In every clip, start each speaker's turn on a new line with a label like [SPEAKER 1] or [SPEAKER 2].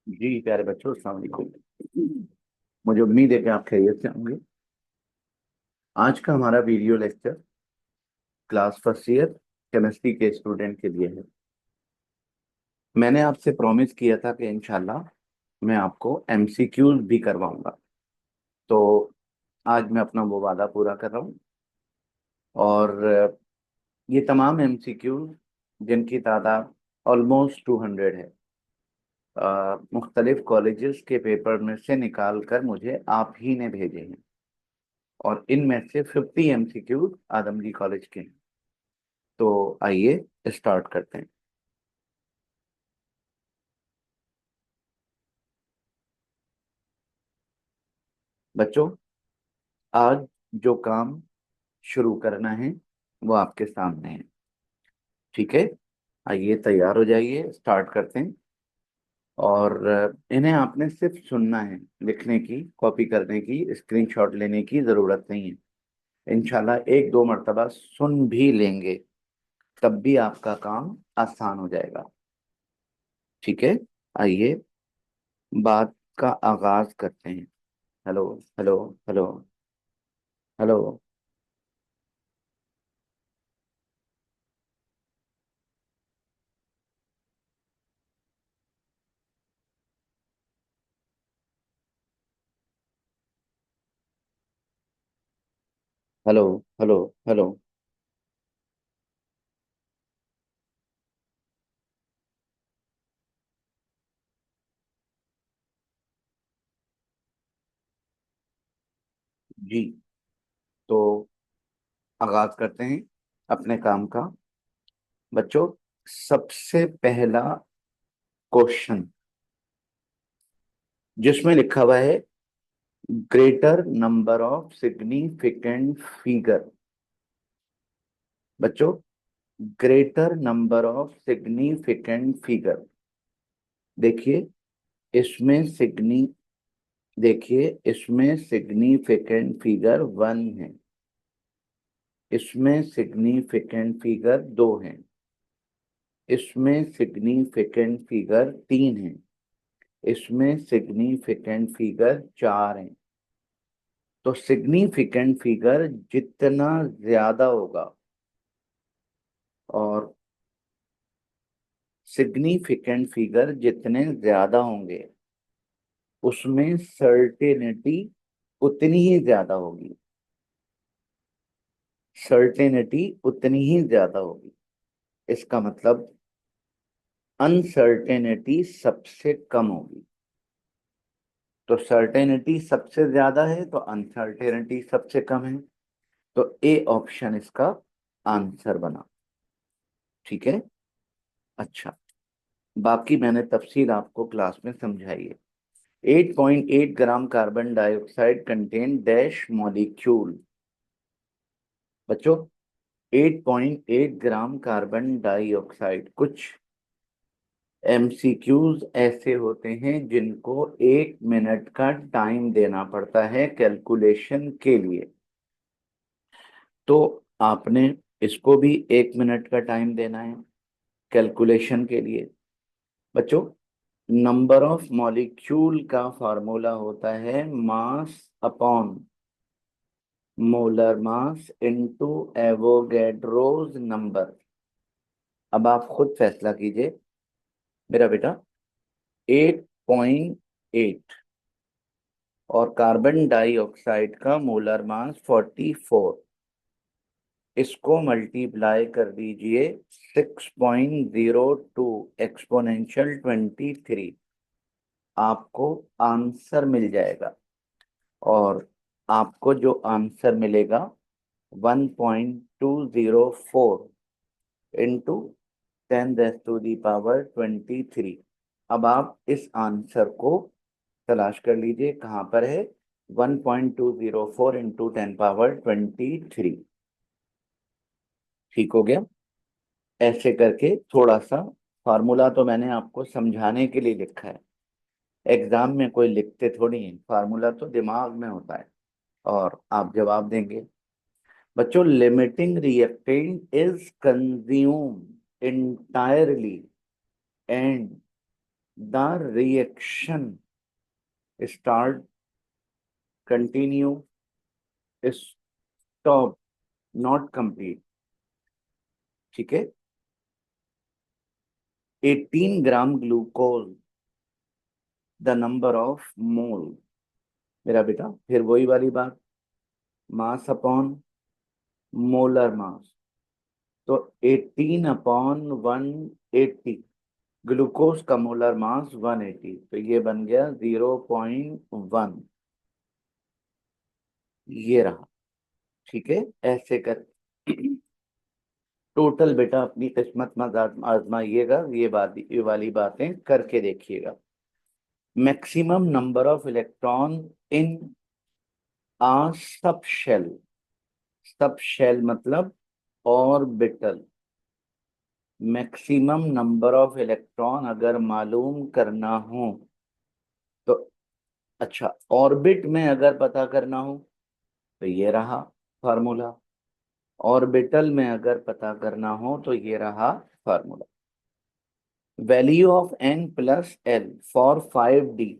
[SPEAKER 1] जी प्यारे बच्चों, अस्सलाम वालेकुम। मुझे उम्मीद है कि आप खैरियत से होंगे। आज का हमारा video lecture class first year chemistry के स्टूडेंट के लिए है। मैंने आपसे प्रॉमिस किया था कि इंशाल्लाह मैं आपको एमसीक्यूज भी करवाऊंगा। तो आज मैं अपना वो वादा पूरा कर रहा हूँ। और ये तमाम एमसीक्यूज जिनकी तादाद ऑलमोस्ट 200 है, मुख्तलिफ कॉलेजेस के पेपर में से निकाल कर मुझे आप ही ने भेजे हैं। और इनमें से 50 एमसीक्यू आदमजी कॉलेज के हैं। तो आइए स्टार्ट करते हैं। बच्चों, आज जो काम शुरू करना है वो आपके सामने है। ठीक है, आइए तैयार हो जाइए, स्टार्ट करते हैं। और इन्हें आपने सिर्फ सुनना है, लिखने की, कॉपी करने की, स्क्रीनशॉट लेने की जरूरत नहीं है। इंशाल्लाह एक दो मर्तबा सुन भी लेंगे तब भी आपका काम आसान हो जाएगा। ठीक है, आइए बात का आगाज करते हैं। Hello, hello, hello, hello, hello, hello, hello. जी, तो आगाज करते हैं अपने काम का। बच्चों, सबसे पहला क्वेश्चन जिसमें लिखा हुआ है greater number of significant figure. बच्चों, greater number of significant figure. देखिए, इसमें सिग्नी देखिए इसमें सिग्निफिकेंट फिगर 1 है, इसमें सिग्निफिकेंट फिगर 2 है, इसमें सिग्निफिकेंट फिगर 3 है, इसमें सिग्निफिकेंट फिगर 4 है। तो सिग्निफिकेंट फिगर जितना ज्यादा होगा और सिग्निफिकेंट फिगर जितने ज्यादा होंगे उसमें सर्टेनिटी उतनी ही ज्यादा होगी, सर्टेनिटी उतनी ही ज्यादा होगी। इसका मतलब अनसर्टेनिटी सबसे कम होगी। तो सर्टेनिटी सबसे ज्यादा है तो अनसर्टेनिटी सबसे कम है। तो ए ऑप्शन इसका आंसर बना। ठीक है, अच्छा, बाकी मैंने तफसील आपको क्लास में समझाई है। 8.8 gram carbon dioxide contain dash molecule. बच्चों, 8.8 ग्राम कार्बन डाइऑक्साइड, कुछ एमसीक्यूज ऐसे होते हैं जिनको 1 मिनट का टाइम देना पड़ता है कैलकुलेशन के लिए। तो आपने इसको भी 1 मिनट का टाइम देना है कैलकुलेशन के लिए। बच्चों, नंबर ऑफ मॉलिक्यूल का फॉर्मूला होता है mass upon molar mass into Avogadro's number. अब आप खुद फैसला कीजिए मेरा बेटा। 8.8 और कार्बन डाइऑक्साइड का मोलर मास 44, इसको मल्टीप्लाई कर दीजिए 6.02 एक्सपोनेंशियल 23, आपको आंसर मिल जाएगा। और आपको जो आंसर मिलेगा 1.204 इंटू 10⁻⁻23। अब आप इस आंसर को तलाश कर लीजिए कहाँ पर है। 1.204 इंटू 10⁻23। ठीक हो गया। ऐसे करके थोड़ा सा फार्मूला तो मैंने आपको समझाने के लिए लिखा है, एग्जाम में कोई लिखते थोड़ी है, फार्मूला तो दिमाग में होता है और आप जवाब देंगे। बच्चों, limiting reactant is consume entirely and the reaction start, continue, stop, not complete. ठीक है। 18 gram glucose the number of मोल। मेरा बेटा फिर वही वाली बात, मास अपॉन मोलर मास। तो 18 अपॉन 180, ग्लूकोज का मोलर मास 180, तो ये बन गया 0.1। ये रहा। ठीक है। ऐसे कर टोटल बेटा अपनी किस्मत मत आजमाइएगा, ये वाली बातें करके देखिएगा। Maximum number of electron in a subshell. Subshell मतलब orbital. Maximum number of electron अगर मालूम करना हो तो, अच्छा ऑर्बिट में अगर पता करना हो तो ये रहा फार्मूला, ऑर्बिटल में अगर पता करना हो तो ये रहा formula. Value of n plus L for 5d।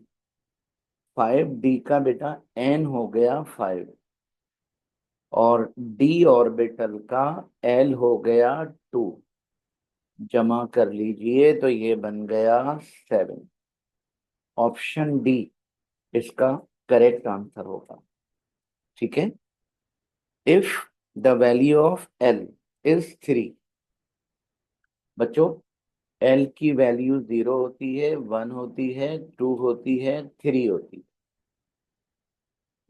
[SPEAKER 1] 5d का बेटा n हो गया 5, और d ऑर्बिटल का l हो गया 2। जमा कर लीजिए तो ये बन गया 7। ऑप्शन डी इसका करेक्ट आंसर होगा। ठीक है। If the value of L is 3, बच्चों एल की वैल्यू 0 होती है, 1 होती है, 2 होती है, 3 होती है।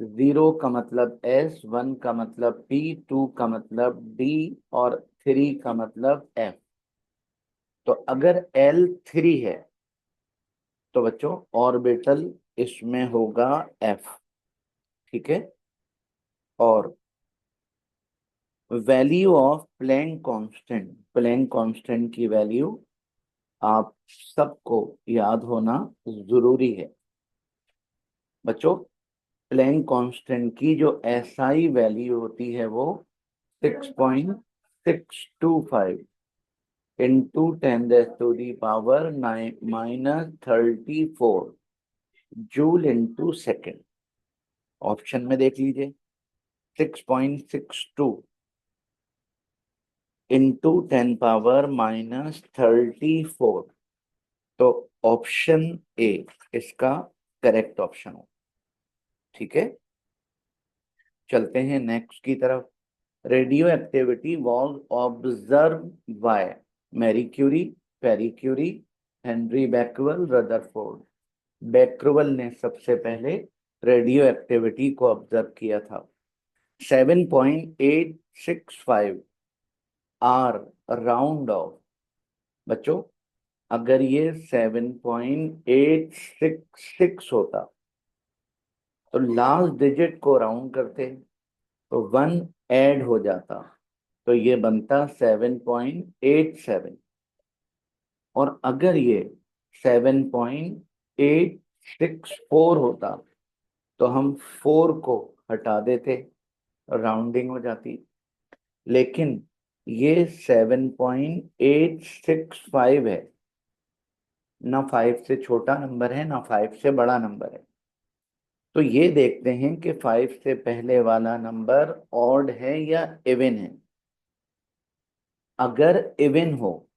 [SPEAKER 1] 0 का मतलब एस, 1 का मतलब पी, 2 का मतलब डी, और 3 का मतलब एफ। तो अगर एल 3 है तो बच्चों ऑर्बिटल इसमें होगा एफ। ठीक है। और value of Planck constant, Planck constant की वैल्यू आप सबको याद होना जरूरी है बच्चों। प्लैंक कांस्टेंट की जो एसआई वैल्यू होती है वो 6.625 into 10⁻⁻⁻34 joule into second. Option में देख लीजिए, 6.62 इंटू 10⁻⁻34। तो ऑप्शन ए इसका करेक्ट ऑप्शन हो। ठीक है। चलते हैं नेक्स्ट की तरफ। Radioactivity was observe by Marie Curie, Pierre Curie, Henri Becquerel, Rutherford. Becquerel ने सबसे पहले रेडियो एक्टिविटी को ऑब्जर्व किया था। 7.865 आर राउंड ऑफ। बच्चों अगर ये 7.866 होता तो लास्ट डिजिट को राउंड करते तो 1 ऐड हो जाता, तो ये बनता 7.87। और अगर ये 7.864 होता तो हम 4 को हटा देते, राउंडिंग हो जाती। लेकिन ये 7.865 है, ना 5 से छोटा नंबर है ना 5 से बड़ा नंबर है। तो ये देखते हैं कि 5 से पहले वाला नंबर ऑड है या इवन है। अगर इवन हो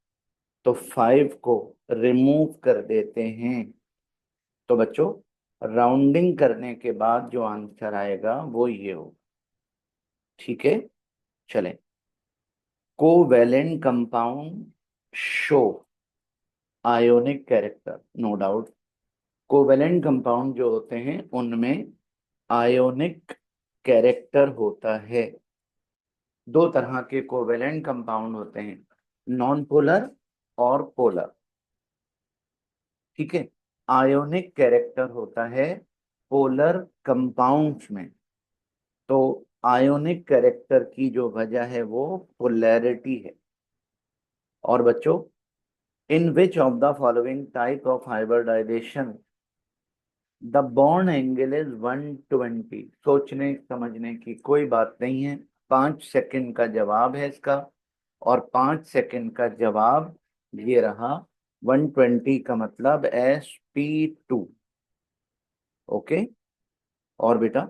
[SPEAKER 1] तो 5 को रिमूव कर देते हैं, तो बच्चों राउंडिंग करने के बाद जो आंसर आएगा वो ये हो। ठीक है। चलें। Covalent compound show ionic character, no doubt covalent compound जो होते हैं उनमें आयोनिक कैरेक्टर होता है। दो तरह के कोवेलेंट कंपाउंड होते हैं, नॉन पोलर और पोलर। ठीक है। आयोनिक कैरेक्टर होता है पोलर कंपाउंड्स में। तो आयोनिक कैरेक्टर की जो वजह है वो पोलैरिटी है। और बच्चों in which of the following type of hybridization the bond angle is 120। सोचने समझने की कोई बात नहीं है, 5 सेकंड का जवाब है इसका। और 5 सेकंड का जवाब ये रहा 120 का मतलब sp2। ओके। और बेटा,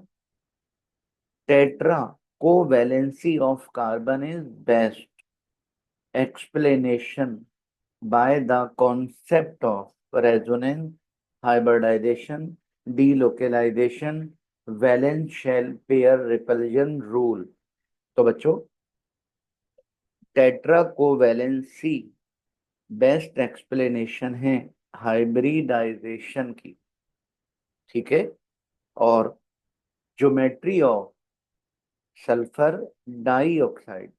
[SPEAKER 1] tetra covalency of carbon is best explanation by the concept of resonance, hybridization, delocalization, valence shell pair repulsion rule। तो बच्चों, टेट्रा कोवैलेंसी बेस्ट एक्सप्लेनेशन है हाइब्रिडाइजेशन की। ठीक है। और ज्योमेट्री ऑफ सल्फर डाइऑक्साइड।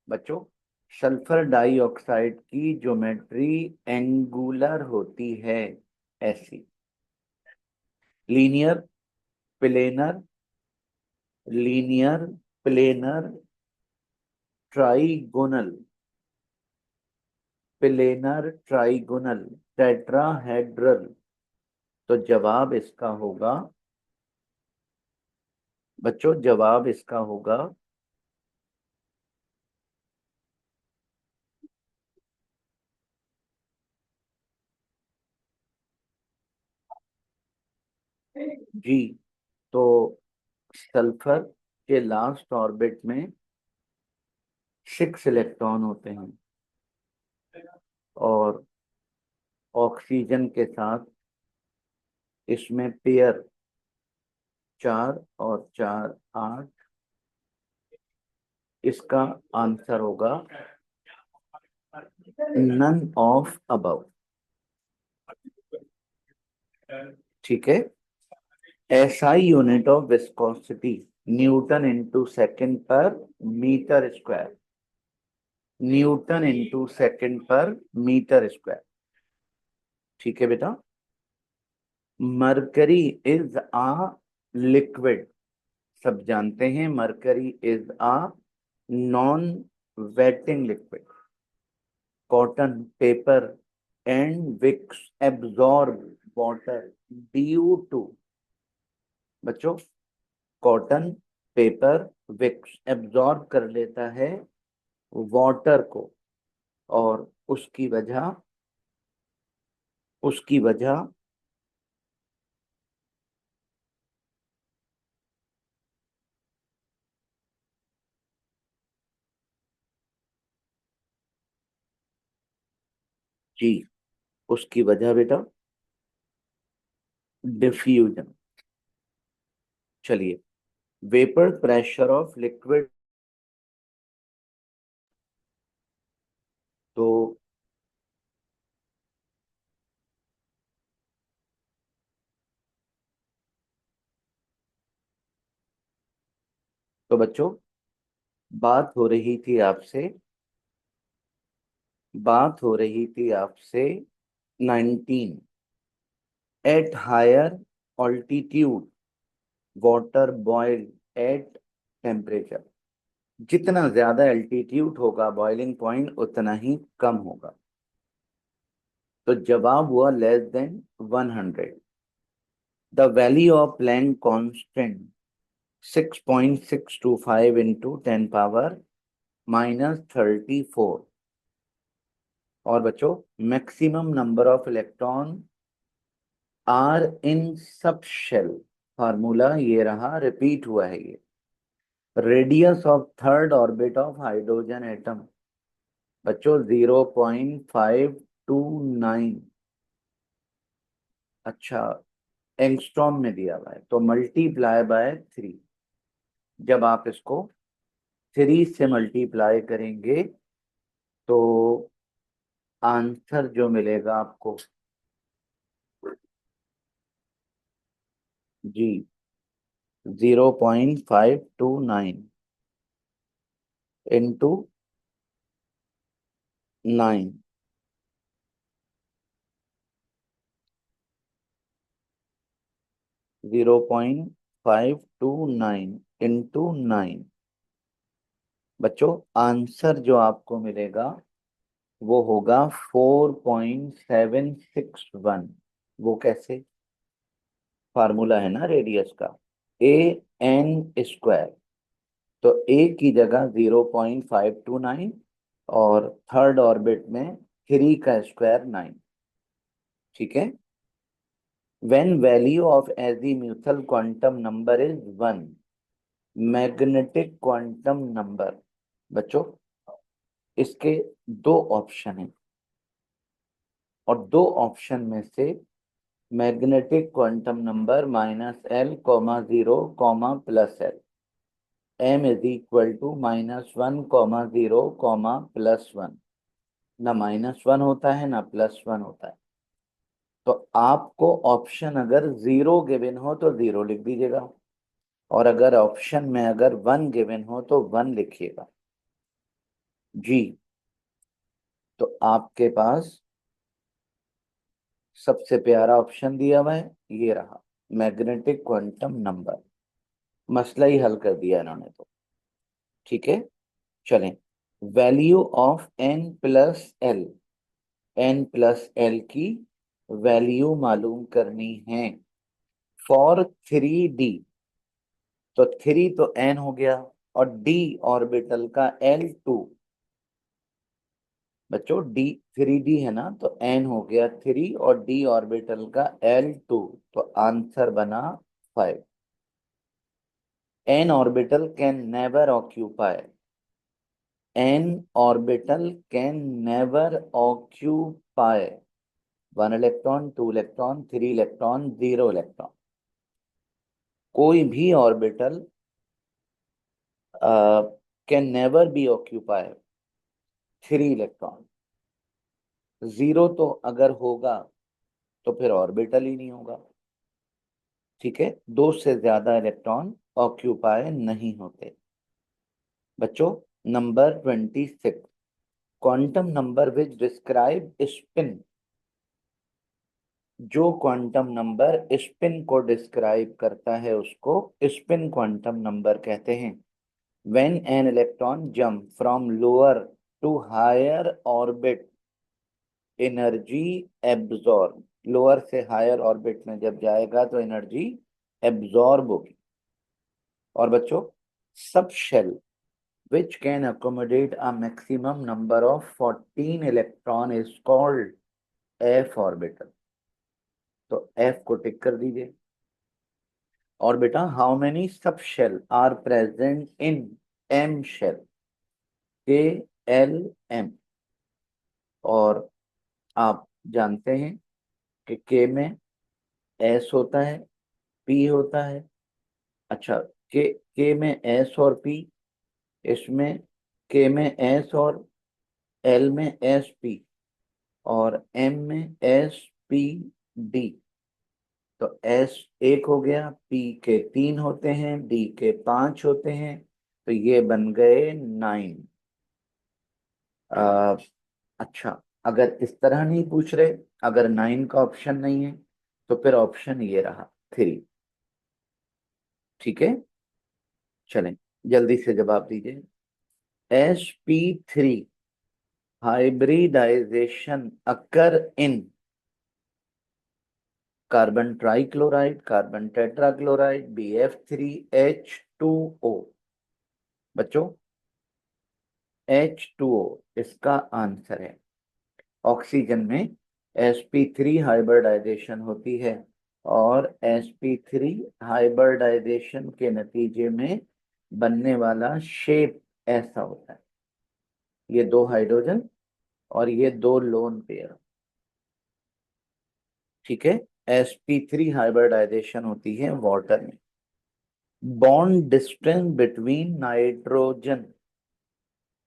[SPEAKER 1] बच्चों, सल्फर डाइऑक्साइड की ज्योमेट्री एंगुलर होती है ऐसी। Linear planar, linear planar, trigonal, planar trigonal, tetrahedral. तो जवाब इसका होगा बच्चों, जवाब इसका होगा जी। तो सल्फर के लास्ट ऑर्बिट में 6 इलेक्ट्रॉन होते हैं और ऑक्सीजन के साथ इसमें पेयर 4 और 4 8। इसका आंसर होगा नन ऑफ अबव। ठीक है। SI unit of viscosity newton into second per metre square. Newton into second per metre square. ठीक है बेटा। Mercury is a liquid. सब जानते हैं mercury is a non wetting liquid. Cotton, paper and wicks absorb water due to. बच्चों, cotton, paper, wicks absorb कर लेता है वाटर को। और उसकी वजह जी, उसकी वजह बेटा डिफ्यूजन। चलिए, वेपर प्रेशर ऑफ लिक्विड। तो बच्चों, बात हो रही थी आपसे बात हो रही थी आपसे 19। At higher altitude water boil at temperature. जितना ज्यादा एल्टीट्यूड होगा बॉइलिंग पॉइंट उतना ही कम होगा। तो जवाब हुआ less than 100। The value of Planck constant 6.625 into 10⁻−34। और बच्चों, maximum number of electron are in sub shell. Formula ये रहा, रिपीट हुआ है ये। Radius of third orbit of hydrogen atom. बच्चों, 0.529। अच्छा, एंगस्ट्रॉम में दिया हुआ है तो मल्टीप्लाई बाय 3। जब आप इसको 3 से मल्टीप्लाई करेंगे तो आंसर जो मिलेगा आपको जी, 0.529 इंटू 9। 0.529 इंटू 9। बच्चों, आंसर जो आपको मिलेगा वो होगा 4.761। वो कैसे? फार्मूला है ना रेडियस का, ए एन स्क्वायर। तो ए की जगह 0.529 और थर्ड ऑर्बिट में 3 का स्क्वायर 9। ठीक है। When value of azimuthal quantum number is 1, magnetic quantum number. बच्चों, इसके दो ऑप्शन हैं और दो ऑप्शन में से magnetic quantum number -l,0, m is equal to -1,0,+1। ना -1 होता है ना +1 होता है। तो आपको ऑप्शन अगर 0 गिवन हो तो 0 लिख दीजिएगा, और अगर ऑप्शन में अगर 1 गिवन हो तो 1 लिखिएगा जी। तो आपके पास सबसे प्यारा ऑप्शन दिया हुआ है, ये रहा मैग्नेटिक क्वांटम नंबर। मसला ही हल कर दिया इन्होंने तो। ठीक है, चलें। वैल्यू ऑफ n+l, n+l की वैल्यू मालूम करनी है फॉर 3d। तो 3 तो n हो गया और d ऑर्बिटल का l2। बच्चों, d 3d है ना, तो n हो गया 3 और d ऑर्बिटल का l2, तो आंसर बना 5। n orbital can never occupy, n orbital can never occupy 1 electron, 2 electron, 3 electron, 0 electron. कोई भी orbital can never be occupy 3 electron. 0 तो अगर होगा तो फिर ऑर्बिटल ही नहीं होगा। ठीक है, 2 से ज्यादा इलेक्ट्रॉन ऑक्यूपाई नहीं होते। बच्चों, number 26, quantum number which describe spin. जो क्वांटम नंबर स्पिन को डिस्क्राइब करता है उसको स्पिन क्वांटम नंबर कहते हैं। When an electron jump from lower to higher orbit, energy absorb, lower से हायर ऑर्बिट में जब जाएगा तो एनर्जी एब्जॉर्ब होगी। और बच्चों, sub shell which can accommodate a maximum number of 14 electron is called f orbital। तो f को टिक कर दीजिए। और बेटा, how many sub shell are present in m shell, k l m। और आप जानते हैं कि k में s होता है, p होता है। अच्छा, के में एस और पी, इसमें के में एस और एल में एस पी, और एम में एस पी डी। तो एस एक हो गया, पी के 3 होते हैं, डी के 5 होते हैं, तो ये बन गए 9। अच्छा, अगर इस तरह नहीं पूछ रहे, अगर 9 का ऑप्शन नहीं है तो फिर ऑप्शन ये रहा 3। ठीक है, चलें जल्दी से जवाब दीजिए। sp3 hybridization occur in carbon trichloride, carbon tetrachloride, BF3H2O। बच्चों, H2O इसका आंसर है। ऑक्सीजन में sp3 हाइब्रिडाइजेशन होती है और sp3 हाइब्रिडाइजेशन के नतीजे में बनने वाला शेप ऐसा होता है, ये 2 हाइड्रोजन और ये 2 लोन पेयर। ठीक है, sp3 हाइब्रिडाइजेशन होती है वाटर में। Bond distance between nitrogen,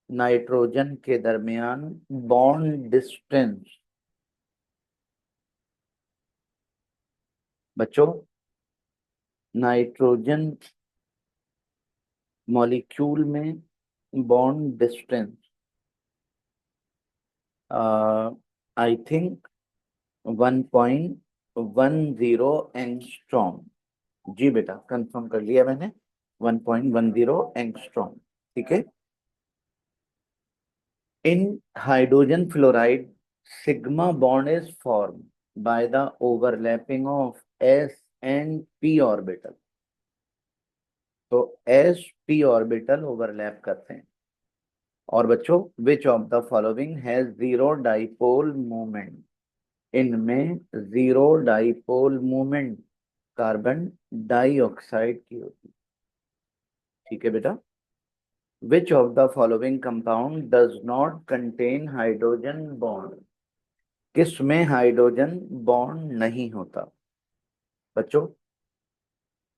[SPEAKER 1] nitrogen के दरमियान बॉन्ड डिस्टेंस। बच्चों, नाइट्रोजन मॉलिक्यूल में bond distance I think 1.10 angstrom. जी बेटा, कंफर्म कर लिया मैंने, 1.10 एंगस्ट्रॉम। ठीक है। In hydrogen fluoride, sigma bond is formed by the overlapping of s and p orbital। तो s p ऑर्बिटल ओवरलैप करते हैं और बच्चों, which of the following has zero dipole movement? इनमें zero dipole movement carbon dioxide की होती। ठीक है बेटा। Which of the following compound does not contain hydrogen bond? किस में हाइड्रोजन बॉन्ड नहीं होता? बच्चों,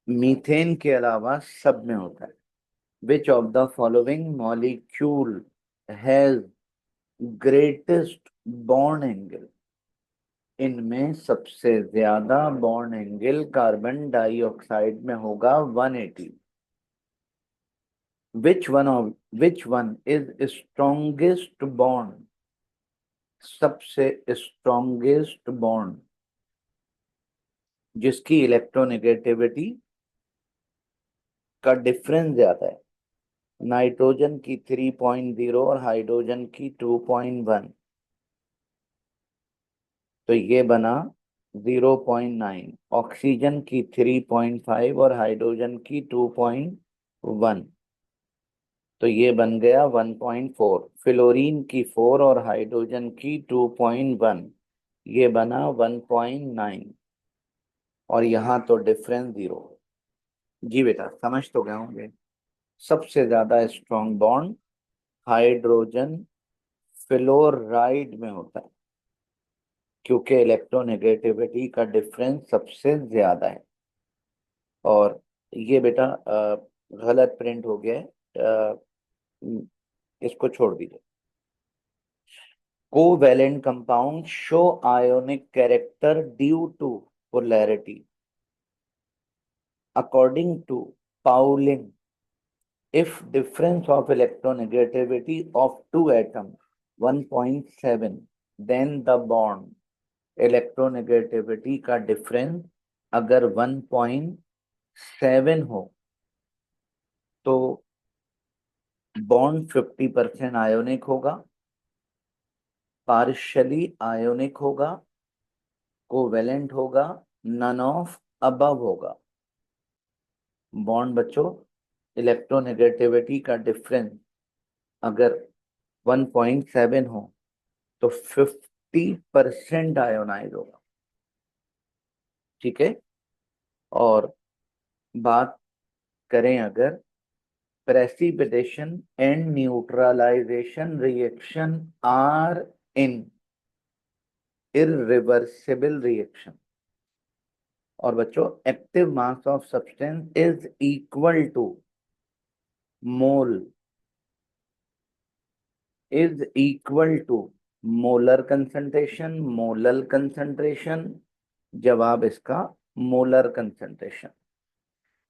[SPEAKER 1] मीथेन के अलावा सब में होता है। विच of the following molecule has greatest bond angle? इनमें सबसे ज्यादा बॉन्ड एंगल कार्बन डाइऑक्साइड में होगा 180। Which one is strongest bond? सबसे स्ट्रॉन्गेस्ट बॉन्ड जिसकी इलेक्ट्रोनेगेटिविटी का डिफरेंस ज्यादा है। नाइट्रोजन की 3.0 और हाइड्रोजन की 2.1, तो ये बना 0.9। ऑक्सीजन की 3.5 और हाइड्रोजन की 2.1, तो ये बन गया 1.4। फ्लोरीन की 4 और हाइड्रोजन की 2.1, ये बना 1.9। और यहाँ तो डिफरेंस 0। जी बेटा, समझ तो गए होंगे। सबसे ज्यादा स्ट्रॉन्ग बॉन्ड हाइड्रोजन फ्लोराइड में होता है, क्योंकि इलेक्ट्रोनेगेटिविटी का डिफरेंस सबसे ज्यादा है। और ये बेटा गलत प्रिंट हो गया है, इसको छोड़ दीजिए। Covalent compound show ionic character due to polarity according to Pauling. If difference of electronegativity of two atoms 1.7, then the bond electronegativity का डिफरेंस अगर 1.7 हो तो बॉन्ड 50% आयोनिक होगा, पार्शियली आयोनिक होगा, कोवेलेंट होगा, नन ऑफ अबव होगा। Bond बच्चों, electronegativity का डिफरेंस अगर 1.7 हो तो 50% आयोनाइज होगा। ठीक है। और बात करें अगर precipitation and neutralization reaction are in irreversible reaction. और बच्चों, active mass of substance is equal to mole is equal to molar concentration. Molar concentration, जवाब इसका molar concentration.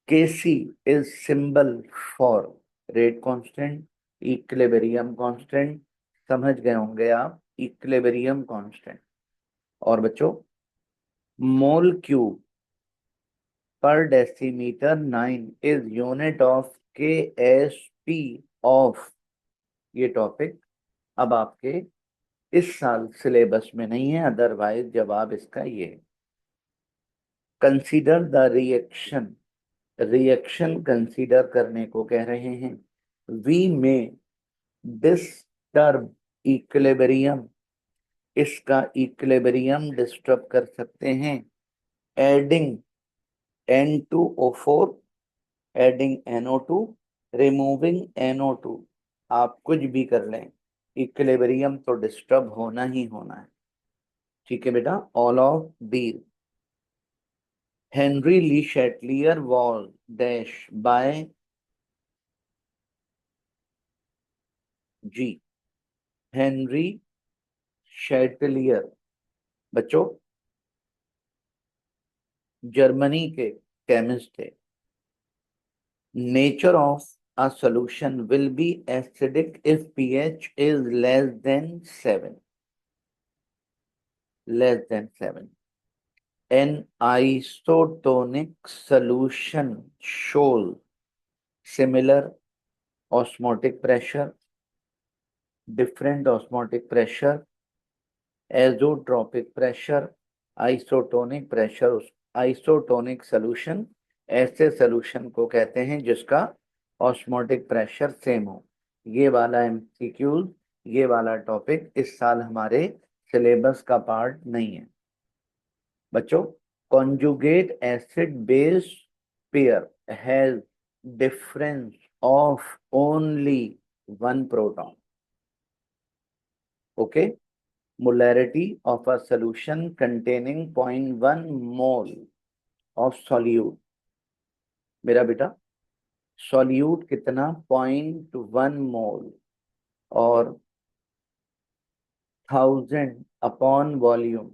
[SPEAKER 1] Kc is symbol for rate constant, equilibrium constant. समझ गए होंगे आप, equilibrium constant. और बच्चों, mole cube per decimetre 9 is unit of KSP of. ये topic अब आपके इस साल सिलेबस में नहीं है, अदरवाइज जवाब इसका ये है। Consider the reaction. Reaction consider करने को कह रहे हैं। वी में डिस्टर्ब इक्विलिब्रियम, इसका इक्विलिब्रियम डिस्टर्ब कर सकते हैं। Adding N2O4, adding NO2, removing NO2। आप कुछ भी कर लें, इक्विलिब्रियम तो डिस्टर्ब होना ही होना है। ठीक है बेटा। All of these Henri Le Chatelier was dash by जी। हेनरी शैटलियर बच्चों जर्मनी के केमिस्ट थे। Nature of a solution will be acidic if pH is less than 7. Less than 7. An isotonic solution shows similar osmotic pressure, different osmotic pressure, azeotropic pressure, isotonic pressure। Isotonic solution ऐसे solution को कहते हैं जिसका osmotic pressure same हो। ये वाला MCQs, ये वाला टॉपिक इस साल हमारे सिलेबस का पार्ट नहीं है बच्चों। Conjugate acid base pair has difference of only one proton. Okay, molarity of a solution containing 0.1 mole of solute। मेरा बेटा solute कितना, 0.1 मोल, और 1000 अपॉन वॉल्यूम।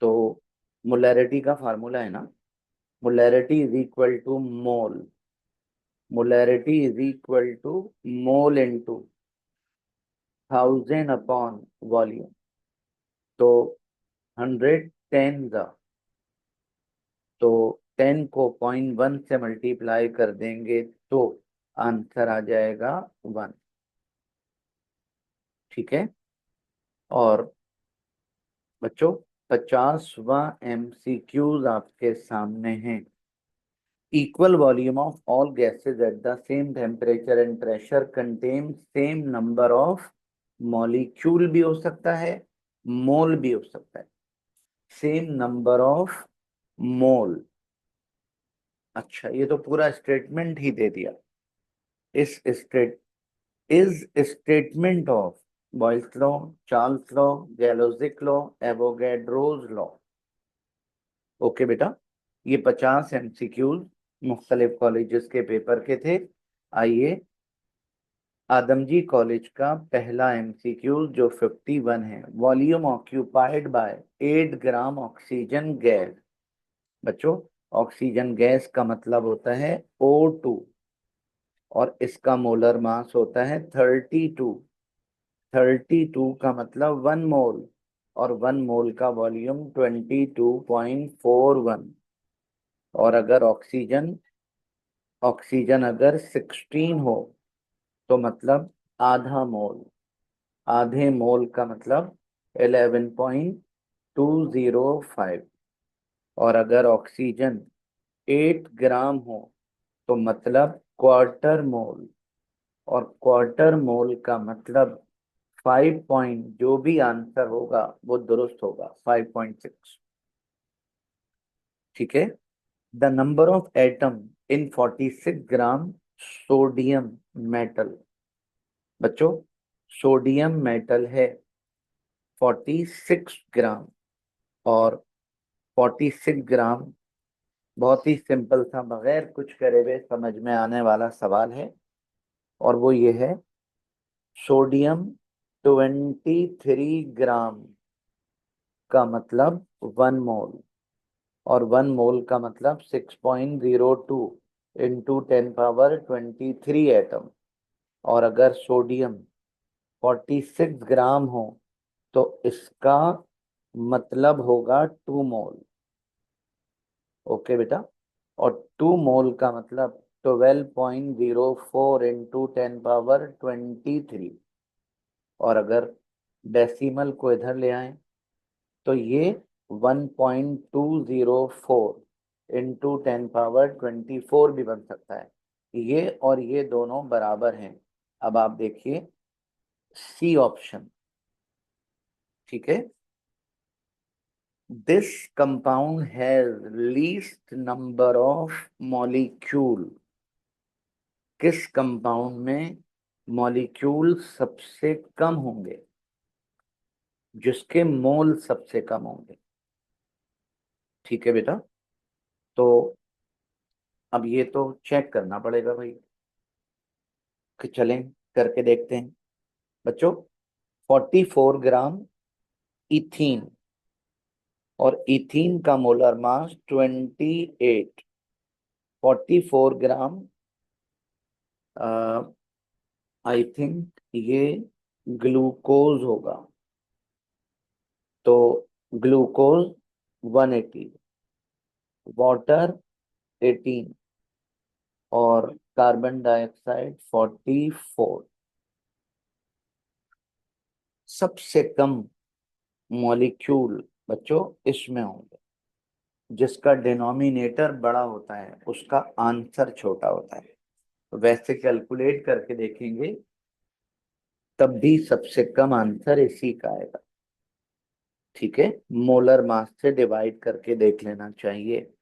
[SPEAKER 1] तो मोलैरिटी का फार्मूला है ना, molarity is equal to mole, molarity is equal to mole into 1000 upon volume. तो 110 तो 10 को 0.1 से मल्टीप्लाई कर देंगे तो आंसर आ जाएगा 1। ठीक है, और बच्चों 50वां एमसीक्यूज आपके सामने है। Equal volume of all gases at the same temperature and pressure contain same number of molecule भी हो सकता है, मोल भी हो सकता है। Same number of mole. अच्छा, ये तो पूरा स्टेटमेंट ही दे दिया। इस state is statement of Boyle's law, Charles law, Gay Lussac's law, Avogadro's law. Okay बेटा, ये 50 एमसीक्यूज मुख्तलिफ कॉलेजेस के पेपर के थे। आइए, आदमजी कॉलेज का पहला एमसीक्यू जो 51 है। Volume occupied by 8 gram oxygen gas. बच्चों, ऑक्सीजन गैस का मतलब होता है O2, और इसका मोलर मास होता है 32। 32 का मतलब 1 मोल, और 1 मोल का वॉल्यूम 22.41। और अगर ऑक्सीजन ऑक्सीजन अगर 16 हो तो मतलब आधा मोल, आधे मोल का मतलब 11.205। और अगर ऑक्सीजन 8 ग्राम हो तो मतलब क्वार्टर मोल, और क्वार्टर मोल का मतलब 5 पॉइंट, जो भी आंसर होगा वो दुरुस्त होगा, 5.6। ठीक है, the number of atom in 46 gram sodium metal. बच्चों, सोडियम मेटल है 46 ग्राम, और 46 ग्राम बहुत ही सिंपल सा, बगैर कुछ करे हुए समझ में आने वाला सवाल है। और वो ये है, सोडियम 23 ग्राम का मतलब 1 मोल, और 1 मोल का मतलब 6.02 इंटू 10 पावर 23 एटम। और अगर सोडियम 46 ग्राम हो तो इसका मतलब होगा 2 मोल। ओके बेटा, और 2 मोल का मतलब 12.04 इंटू 10 पावर 23। और अगर डेसिमल को इधर ले आए तो ये 1.204 इंटू 10 पावर 24 भी बन सकता है। ये और ये दोनों बराबर हैं। अब आप देखिए सी ऑप्शन। ठीक है, this compound has least number of molecule. किस कंपाउंड में मॉलिक्यूल सबसे कम होंगे, जिसके मोल सबसे कम होंगे। ठीक है बेटा, तो अब ये तो चेक करना पड़ेगा भाई, कि चलें करके देखते हैं। बच्चों, 44 ग्राम इथीन, और इथीन का molar mass 28। 44 gram, I think ये ग्लूकोज होगा। तो ग्लूकोज 180, वाटर 18, और कार्बन डाइऑक्साइड 44। सबसे कम मॉलिक्यूल बच्चों इसमें होंगे। जिसका डिनोमिनेटर बड़ा होता है उसका आंसर छोटा होता है। वैसे कैलकुलेट करके देखेंगे तब भी सबसे कम आंसर इसी का आएगा। ठीक है, मोलर मास से डिवाइड करके देख लेना चाहिए।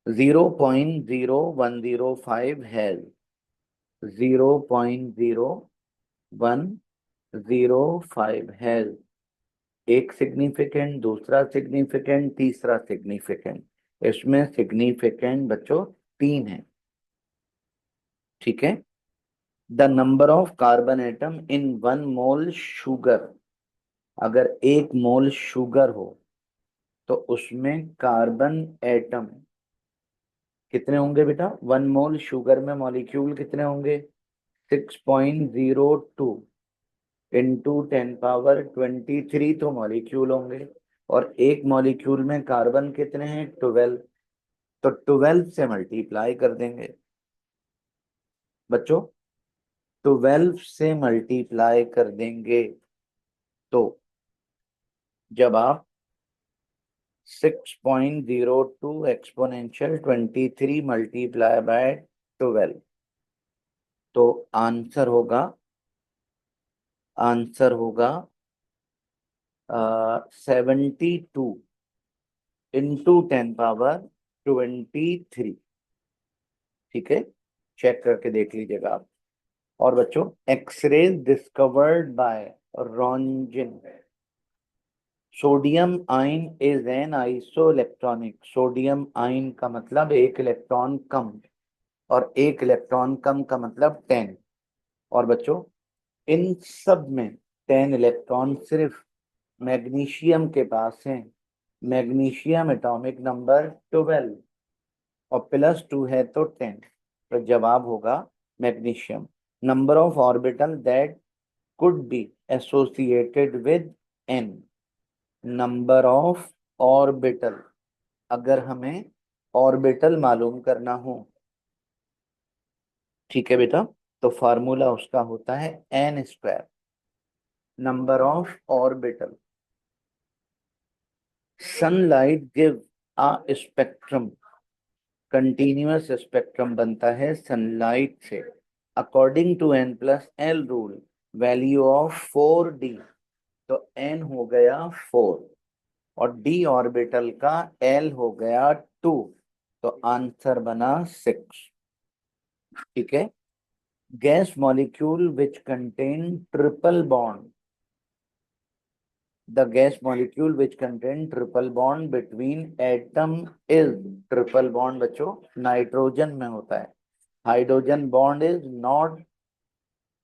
[SPEAKER 1] 0.0105 है, 0.0105 है। एक सिग्निफिकेंट, दूसरा सिग्निफिकेंट, तीसरा सिग्निफिकेंट। इसमें सिग्निफिकेंट बच्चों 3 है। ठीक है। The number of carbon atom in 1 mole sugar, अगर 1 मोल शुगर हो तो उसमें कार्बन एटम कितने होंगे बेटा? 1 मोल शुगर में मॉलिक्यूल कितने होंगे? 6.02 इंटू 10 पावर 23 तो मॉलिक्यूल होंगे। और एक मॉलिक्यूल में कार्बन कितने हैं? 12। तो 12 से मल्टीप्लाई कर देंगे बच्चों, 12 से मल्टीप्लाई कर देंगे। तो जब आप 6.02 एक्सपोनेंशियल 23 मल्टीप्लाई बाय 12, तो आंसर होगा 72 इंटू 10 पावर 23। ठीक है, चेक करके देख लीजिएगा आप। और बच्चों, x-ray discovered by Roentgen, sodium ion is an isoelectronic. Sodium ion का मतलब एक इलेक्ट्रॉन कम, और एक इलेक्ट्रॉन कम का मतलब 10। और बच्चों, इन सब में 10 इलेक्ट्रॉन सिर्फ मैग्नीशियम के पास हैं। मैग्नीशियम एटॉमिक नंबर 12 और +2 है तो 10। तो जवाब होगा magnesium. Number of orbital that could be associated with n, number of orbital, अगर हमें ऑर्बिटल मालूम करना हो, ठीक है बेटा, तो फार्मूला उसका होता है n², number of orbital. Sunlight give a spectrum, continuous spectrum बनता है सनलाइट से। According to n+l rule, value of 4d, तो n हो गया 4 और d ऑर्बिटल का l हो गया 2, तो आंसर बना 6। ठीक है। Gas molecule which contain triple bond, the gas molecule which contain triple bond between atom is, triple bond बच्चों नाइट्रोजन में होता है। Hydrogen bond is not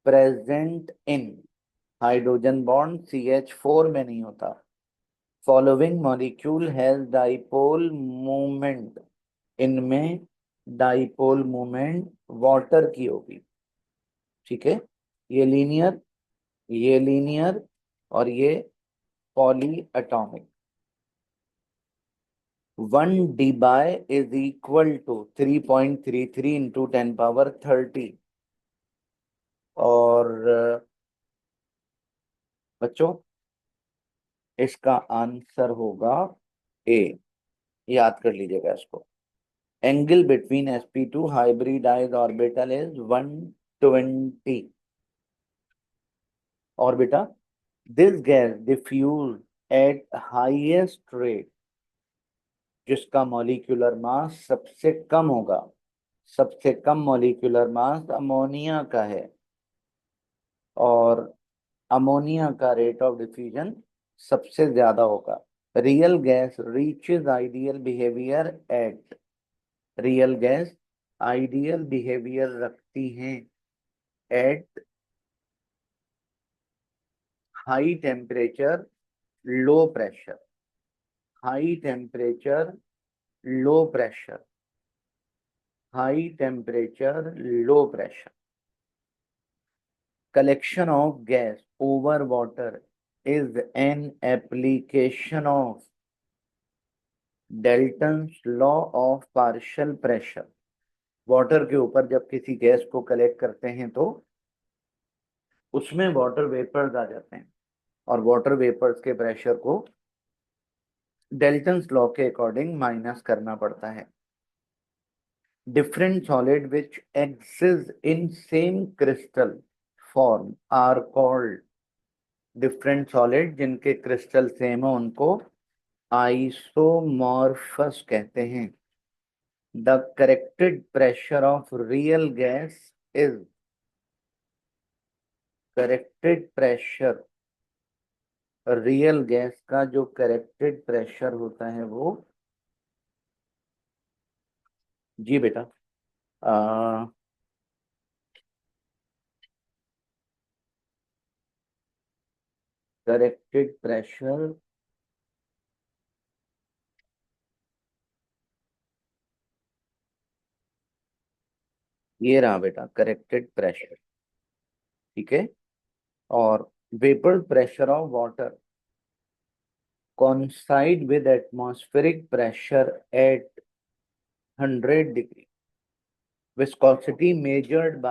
[SPEAKER 1] present in, hydrogen bond CH4 में नहीं होता। Following molecule has dipole moment, इनमें dipole moment water की होगी। ठीक है, ये लीनियर और ये poly atomic. 1 dBi is equal to 3.33 into 10 power 30। और बच्चों, इसका आंसर होगा ए, याद कर लीजिएगा इसको। Angle between sp2 hybridize orbital is 120। और बेटा, this gas diffuse at highest rate, जिसका मॉलिक्यूलर मास सबसे कम होगा, सबसे कम मॉलिक्यूलर मास अमोनिया का है। और अमोनिया का रेट ऑफ डिफ्यूजन सबसे ज्यादा होगा। Real gas reaches ideal behaviour eight, real gas ideal behaviour रखती हैं at high temperature low pressure, high temperature low pressure, high temperature low pressure. collection of gas over water is an application of Dalton's law of partial pressure। Water के ऊपर जब किसी gas को collect करते हैं तो उसमें वाटर वेपर्स आ जाते हैं, और वाटर वेपर्स के प्रेशर को डेल्टन्स लॉ के अकॉर्डिंग माइनस करना पड़ता है। different solid which exist in same crystal form are called different solid जिनके क्रिस्टल सेम हो उनको आइसोमॉर्फस कहते हैं. The corrected pressure of real gas is corrected pressure real gas का जो करेक्टेड प्रेशर होता है वो जी बेटा करेक्टेड प्रेशर ये रहा बेटा करेक्टेड प्रेशर. ठीक है. और vapour pressure of water coincide with atmospheric pressure at 100 degree. Viscosity measured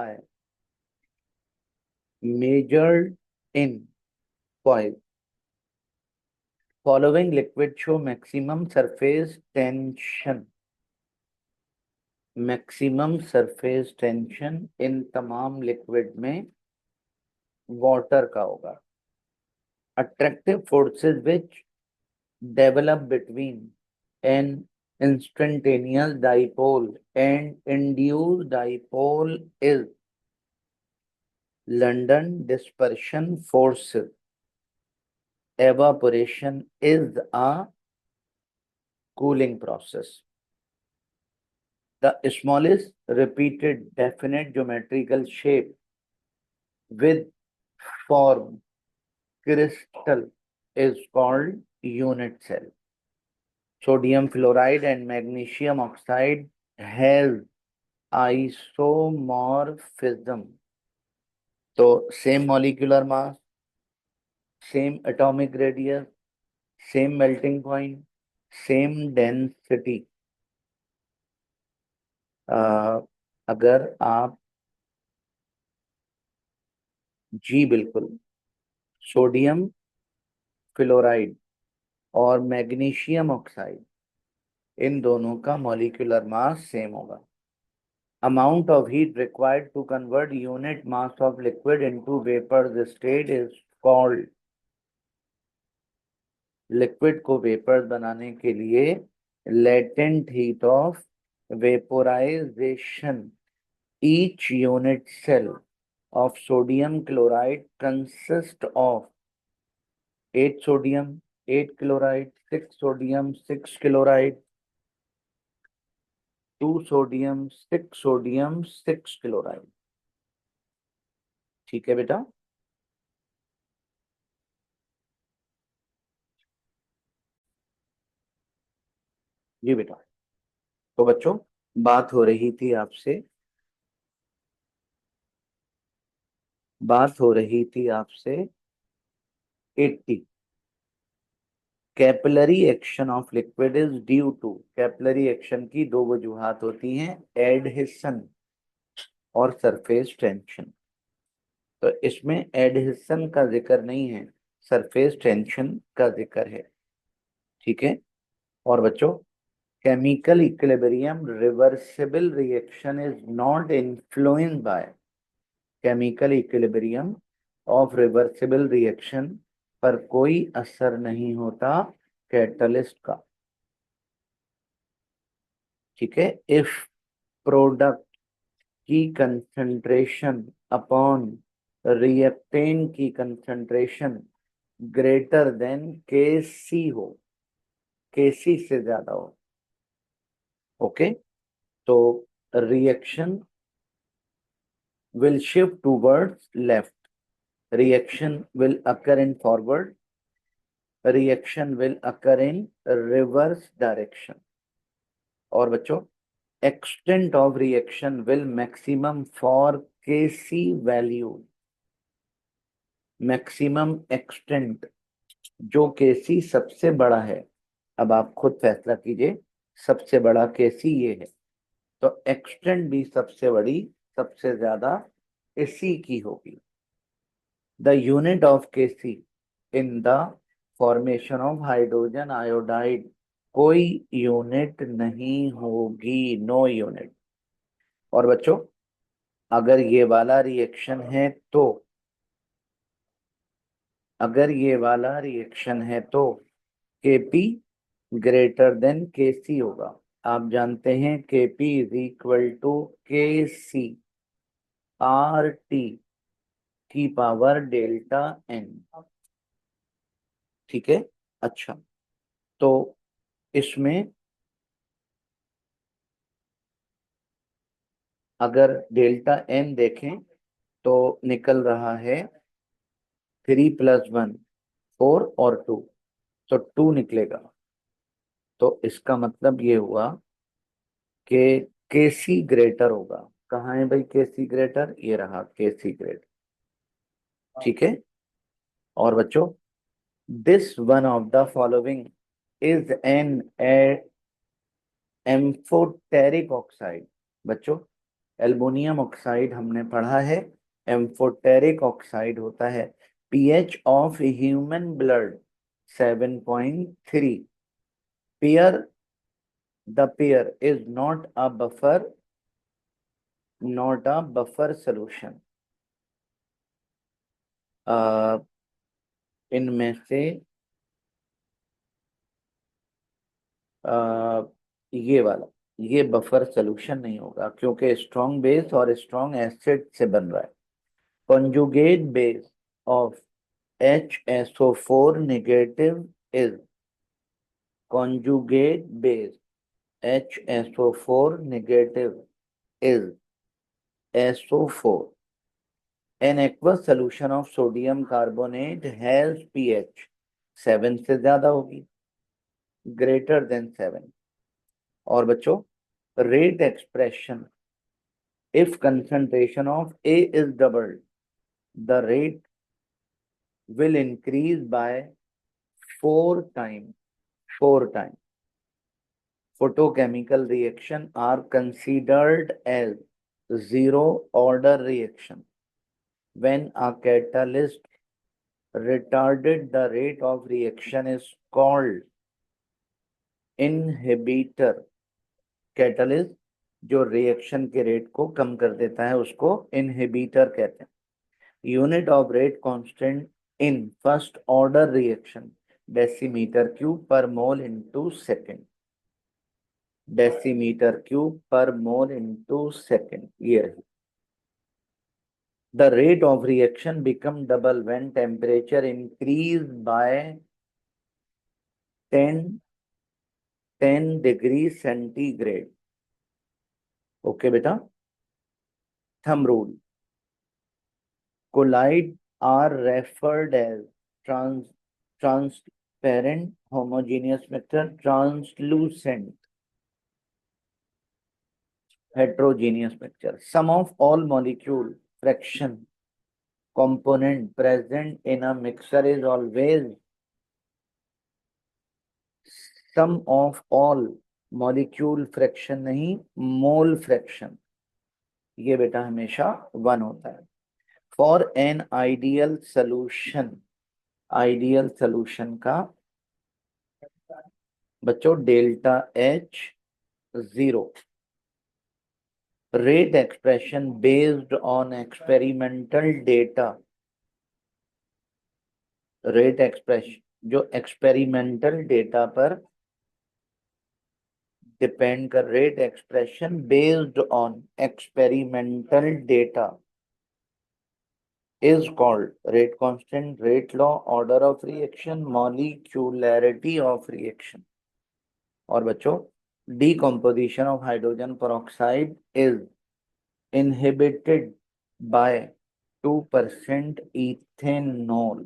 [SPEAKER 1] in coil. Following liquid show maximum surface tension. Maximum surface tension इन तमाम लिक्विड में वाटर का होगा. Attractive forces which develop between an instantaneous dipole and induced dipole is London dispersion forces. Evaporation is a cooling process. The smallest repeated definite geometrical shape with form crystal is called unit cell. Sodium fluoride and magnesium oxide has isomorphism. So same molecular mass, same atomic radius, same melting point, same density. अगर आप जी बिल्कुल sodium fluoride और magnesium oxide इन दोनों का molecular mass same होगा. Amount of heat required to convert unit mass of liquid into vapor state is called. Liquid को vapour बनाने के लिए latent heat of vaporization. Each unit cell of sodium chloride consists of 8 sodium, 8 chloride, 6 sodium, 6 chloride, 2 sodium, 6 sodium, 6 chloride. ठीक है बेटा. जी बेटा. तो बच्चों बात हो रही थी आपसे बात हो रही थी आपसे 80. Capillary action of liquid is due to. Capillary action की दो वजूहात होती हैं, एडहेशन और सरफेस टेंशन. तो इसमें एडहेशन का जिक्र नहीं है, सरफेस टेंशन का जिक्र है. ठीक है. और बच्चों chemical equilibrium reversible reaction is not influenced by chemical equilibrium of reversible reaction पर कोई असर नहीं होता कैटलिस्ट का. ठीक है. इफ प्रोडक्ट की कंसंट्रेशन अपॉन रिएक्टेंट की कंसंट्रेशन ग्रेटर देन केसी हो, केसी से ज्यादा हो. ओके. तो reaction will shift towards left. Reaction will occur in forward. Reaction will occur in reverse direction. और बच्चों extent of reaction will maximum for Kc value. Maximum extent जो Kc सबसे बड़ा है. अब आप खुद फैसला कीजिए, सबसे बड़ा Kc ये है तो एक्सटेंट भी सबसे बड़ी सबसे ज्यादा इसी की होगी. The unit of Kc in the formation of hydrogen iodide कोई यूनिट नहीं होगी, नो यूनिट. और बच्चों अगर ये वाला रिएक्शन है तो, अगर ये वाला रिएक्शन है तो Kp ग्रेटर देन Kc होगा। आप जानते हैं Kp is equal to Kc R T की पावर डेल्टा एन। ठीक है। अच्छा, तो इसमें अगर डेल्टा एन देखें तो निकल रहा है 3 + 1 4 और 2, तो 2 निकलेगा। तो इसका मतलब ये हुआ कि केसी ग्रेटर होगा। कहाँ है भाई केसी ग्रेटर? ये रहा केसी ग्रेटर। ठीक है। और बच्चों this one of the following is an amphoteric oxide. बच्चों एल्युमिनियम ऑक्साइड हमने पढ़ा है, एम्फोटेरिक ऑक्साइड होता है। PH of human blood 7.3। Pair, the pair is not a buffer, not a buffer solution. इनमें से आ, ये वाला, ये बफर सोल्यूशन नहीं होगा क्योंकि स्ट्रॉन्ग बेस और स्ट्रॉन्ग एसिड से बन रहा है। conjugate base of HSO4 negative is, conjugate base HSO4 negative is SO4. An aqueous solution of sodium carbonate has pH 7 से ज्यादा होगी, greater than 7। और बच्चों rate expression, if concentration of A is doubled, the rate will increase by 4 times, 4 times. Photochemical reaction are considered as zero order reaction. When a catalyst retarded the rate of reaction is called inhibitor। Catalyst जो reaction के rate को कम कर देता है उसको inhibitor कहते हैं। Unit of rate constant in first order reaction decimetre cube पर मोल इनटू सेकंड, डेसीमीटर क्यूब पर मोल इनटू सेकंड। ये रही। The rate of reaction become double when temperature increase by 10 degree centigrade. Okay बेटा। Thumb rule, colloid are referred as transparent, homogeneous mixture, translucent, heterogeneous mixture. Sum of all molecule fraction component present in a mixture is always sum of all molecule fraction, नहीं mole fraction. ये बेटा हमेशा 1 होता है। For an ideal solution, ideal solution का बच्चों delta H 0। Rate expression based on experimental data, rate expression जो experimental data पर डिपेंड कर, rate expression based on experimental data is called rate constant, rate law, order of reaction, molecularity of reaction। और बच्चों decomposition of hydrogen peroxide is inhibited by 2% ethanol,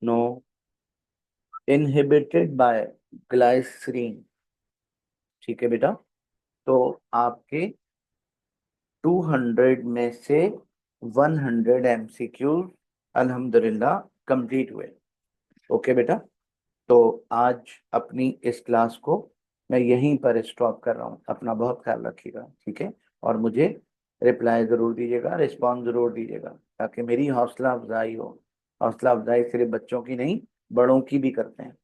[SPEAKER 1] no, inhibited by glycerin। ठीक है बेटा। तो आपके 200 में से 100 MCQ अल्हम्दुलिल्लाह कंप्लीट हुए। ओके बेटा। तो आज अपनी इस क्लास को मैं यहीं पर स्टॉप कर रहा हूँ। अपना बहुत ख्याल रखिएगा, ठीक है। और मुझे रिप्लाई ज़रूर दीजिएगा, रिस्पॉन्स ज़रूर दीजिएगा ताकि मेरी हौसला अफजाई हो। हौसला अफजाई सिर्फ बच्चों की नहीं, बड़ों की भी करते हैं।